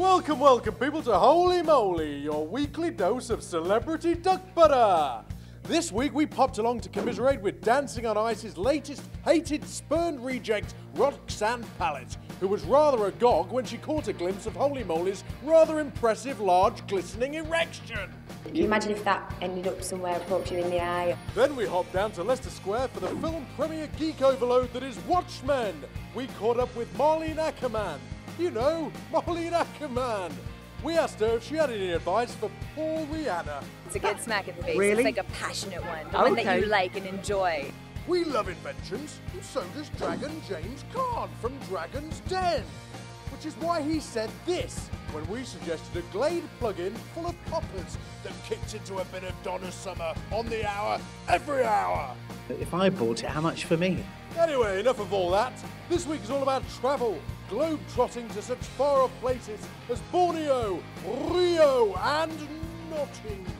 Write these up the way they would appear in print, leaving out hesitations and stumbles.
Welcome, welcome people to Holy Moly, your weekly dose of celebrity duck butter. This week we popped along to commiserate with Dancing on Ice's latest hated spurned reject, Roxanne Pallet, who was rather agog when she caught a glimpse of Holy Moly's rather impressive large glistening erection. Can you imagine if that ended up somewhere approaching in the eye? Then we hopped down to Leicester Square for the film premiere geek overload that is Watchmen. We caught up with Moly Ackerman. You know, Moly Ackerman. We asked her if she had any advice for poor Rihanna. It's a good smack in the face. Really? It's like a passionate one. The one that you like and enjoy. We love inventions, and so does Dragon James Caan from Dragon's Den. Which is why he said this when we suggested a Glade plug-in full of poppers that kicked into a bit of Donna Summer on the hour, every hour. If I bought it, how much for me? Anyway, enough of all that. This week is all about travel, globe-trotting to such far-off places as Borneo, Rio and Nottingham.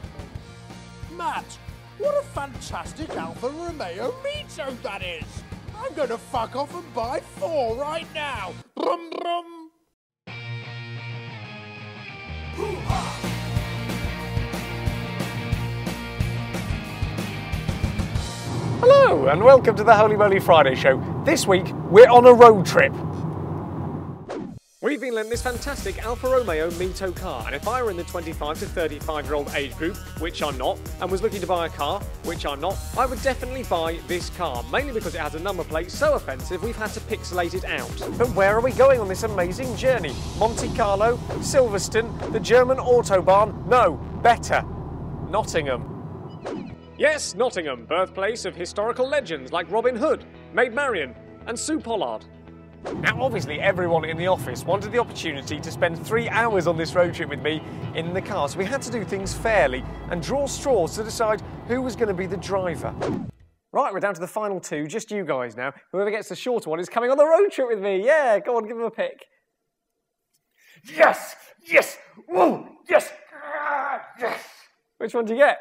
Matt, what a fantastic Alfa Romeo Mito that is! I'm going to fuck off and buy 4 right now! Brum brum! Hello and welcome to the Holy Moly Friday show. This week we're on a road trip. We've been lent this fantastic Alfa Romeo Mito car, and if I were in the 25 to 35 year old age group, which I'm not, and was looking to buy a car, which I'm not, I would definitely buy this car, mainly because it has a number plate so offensive we've had to pixelate it out. But where are we going on this amazing journey? Monte Carlo? Silverstone? The German Autobahn? No, better, Nottingham. Yes, Nottingham, birthplace of historical legends like Robin Hood, Maid Marian and Sue Pollard. Now obviously everyone in the office wanted the opportunity to spend 3 hours on this road trip with me in the car, so we had to do things fairly and draw straws to decide who was going to be the driver. Right, we're down to the final 2, just you guys now. Whoever gets the shorter one is coming on the road trip with me. Yeah, go on, give him a pick. Yes! Yes! Woo! Yes! Yes! Which one do you get?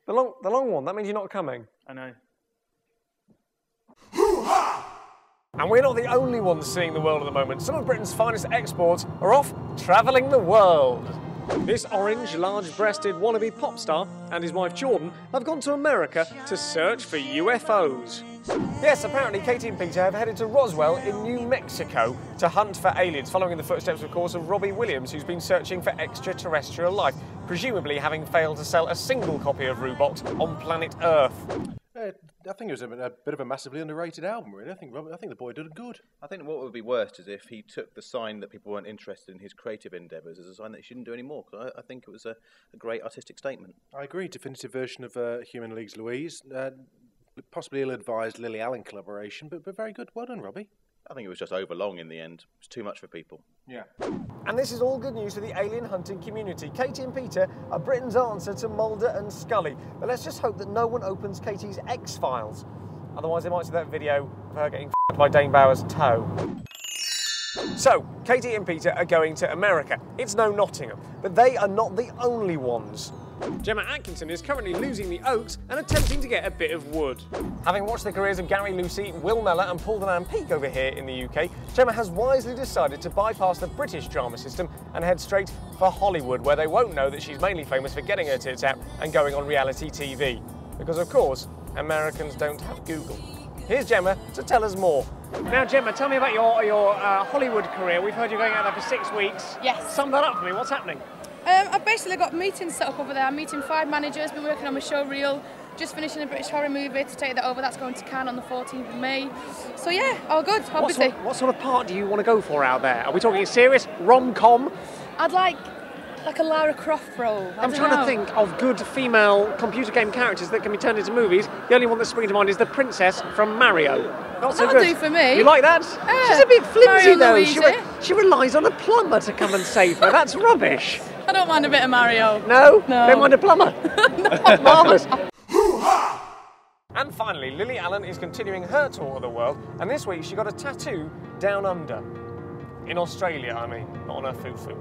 The long one. That means you're not coming. I know. And we're not the only ones seeing the world at the moment. Some of Britain's finest exports are off travelling the world. This orange, large-breasted wannabe pop star and his wife Jordan have gone to America to search for UFOs. Yes, apparently Katie and Peter have headed to Roswell in New Mexico to hunt for aliens, following in the footsteps, of course, of Robbie Williams, who's been searching for extraterrestrial life, presumably having failed to sell a single copy of Rubox on planet Earth. I think it was a bit of a massively underrated album, really. I think the boy did good. I think what would be worse is if he took the sign that people weren't interested in his creative endeavours as a sign that he shouldn't do any more. Because I think it was a great artistic statement. I agree. Definitive version of Human League's Louise. Possibly ill-advised Lily Allen collaboration, but very good. Well done, Robbie. I think it was just overlong in the end. It was too much for people. Yeah. And this is all good news for the alien hunting community. Katie and Peter are Britain's answer to Mulder and Scully. But let's just hope that no one opens Katie's X-Files. Otherwise they might see that video of her getting f***ed by Dane Bauer's toe. So, Katie and Peter are going to America. It's no Nottingham, but they are not the only ones. Gemma Atkinson is currently losing the oaks and attempting to get a bit of wood. Having watched the careers of Gary Lucy, Will Mellor and Paul the Man Peak over here in the UK, Gemma has wisely decided to bypass the British drama system and head straight for Hollywood, where they won't know that she's mainly famous for getting her tits out and going on reality TV. Because of course, Americans don't have Google. Here's Gemma to tell us more. Now Gemma, tell me about your Hollywood career. We've heard you're going out there for 6 weeks. Yes. Sum that up for me, what's happening? I've basically got meetings set up over there. I'm meeting 5 managers, been working on my show reel, just finishing a British horror movie to take that over. That's going to Cannes on the 14th of May. So yeah, all good, obviously. What sort of part do you want to go for out there? Are we talking serious, rom-com? I'd like a Lara Croft role. I'm trying to think of good female computer game characters that can be turned into movies. The only one that's springing to mind is the princess from Mario. Not so That'll good. do for me. You like that? She's a bit flimsy Mario though. She relies on a plumber to come and save her. That's rubbish. I don't mind a bit of Mario. No? No. Don't mind a plumber? No. Marvellous. And finally, Lily Allen is continuing her tour of the world, and this week she got a tattoo down under. In Australia, I mean, not on her foo-foo.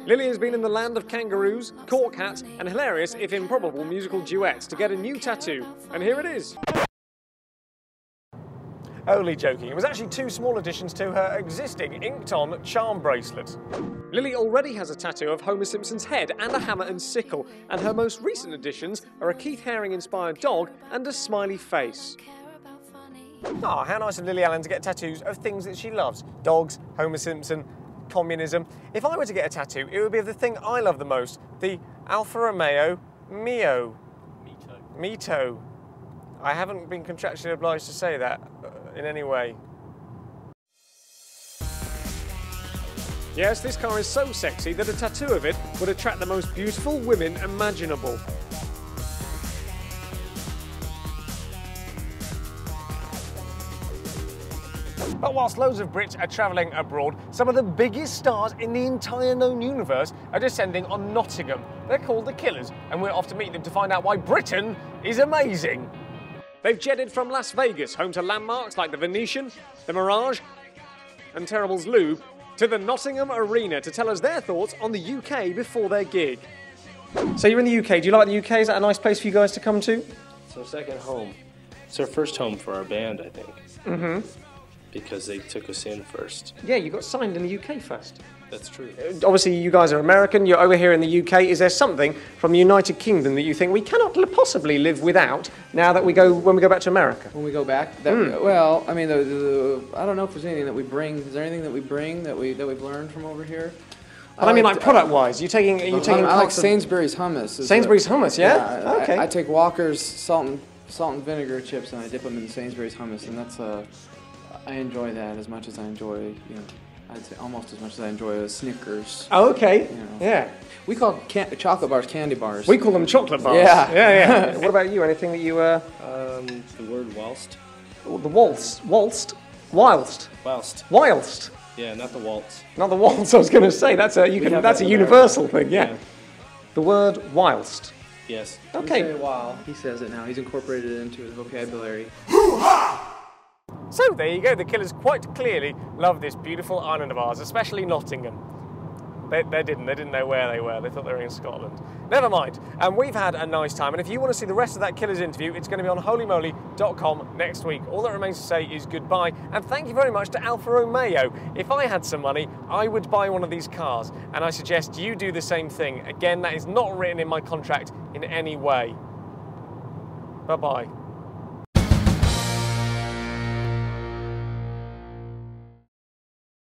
Lily has been in the land of kangaroos, court cats, and hilarious, if improbable, musical duets to get a new tattoo, and here it is. Only joking. It was actually 2 small additions to her existing inked-on charm bracelet. Lily already has a tattoo of Homer Simpson's head and a hammer and sickle, and her most recent additions are a Keith Haring-inspired dog and a smiley face. Oh, how nice of Lily Allen to get tattoos of things that she loves. Dogs, Homer Simpson, communism. If I were to get a tattoo, it would be of the thing I love the most, the Alfa Romeo Mito. I haven't been contractually obliged to say that in any way. Yes, this car is so sexy that a tattoo of it would attract the most beautiful women imaginable. But whilst loads of Brits are travelling abroad, some of the biggest stars in the entire known universe are descending on Nottingham. They're called the Killers, and we're off to meet them to find out why Britain is amazing. They've jetted from Las Vegas, home to landmarks like the Venetian, the Mirage, and Terrible's Louvre, to the Nottingham Arena to tell us their thoughts on the UK before their gig. So you're in the UK. Do you like the UK? Is that a nice place for you guys to come to? It's our second home. It's our first home for our band, I think. Mm-hmm. Because they took us in first. Yeah, you got signed in the UK first. That's true. Obviously, you guys are American, you're over here in the UK. Is there something from the United Kingdom that you think we cannot possibly live without now that when we go back to America? When we go back? Well, I mean, I don't know if there's anything that we bring. Is there anything that we bring that we've learned from over here? I mean, like product-wise, you're taking. I like Sainsbury's hummus. Sainsbury's hummus, yeah? Okay. I take Walker's salt and vinegar chips and I dip them in Sainsbury's hummus, and that's I enjoy that as much as I enjoy, I'd say almost as much as I enjoy a Snickers. Oh, okay. Yeah. We call chocolate bars candy bars. We call them chocolate bars. Yeah. Yeah. What about you? Anything that you the word whilst. Oh, the whilst. Yeah, not the waltz. Not the waltz. I was going to say that's a universal thing. Yeah. The word whilst. Yes. Okay. We say while. He says it now. He's incorporated it into his vocabulary. So there you go, the Killers quite clearly love this beautiful island of ours, especially Nottingham. They didn't know where they were, they thought they were in Scotland. Never mind, we've had a nice time, and if you want to see the rest of that Killers interview, it's going to be on holymoly.com next week. All that remains to say is goodbye, and thank you very much to Alfa Romeo. If I had some money, I would buy one of these cars, and I suggest you do the same thing. Again, that is not written in my contract in any way. Bye-bye.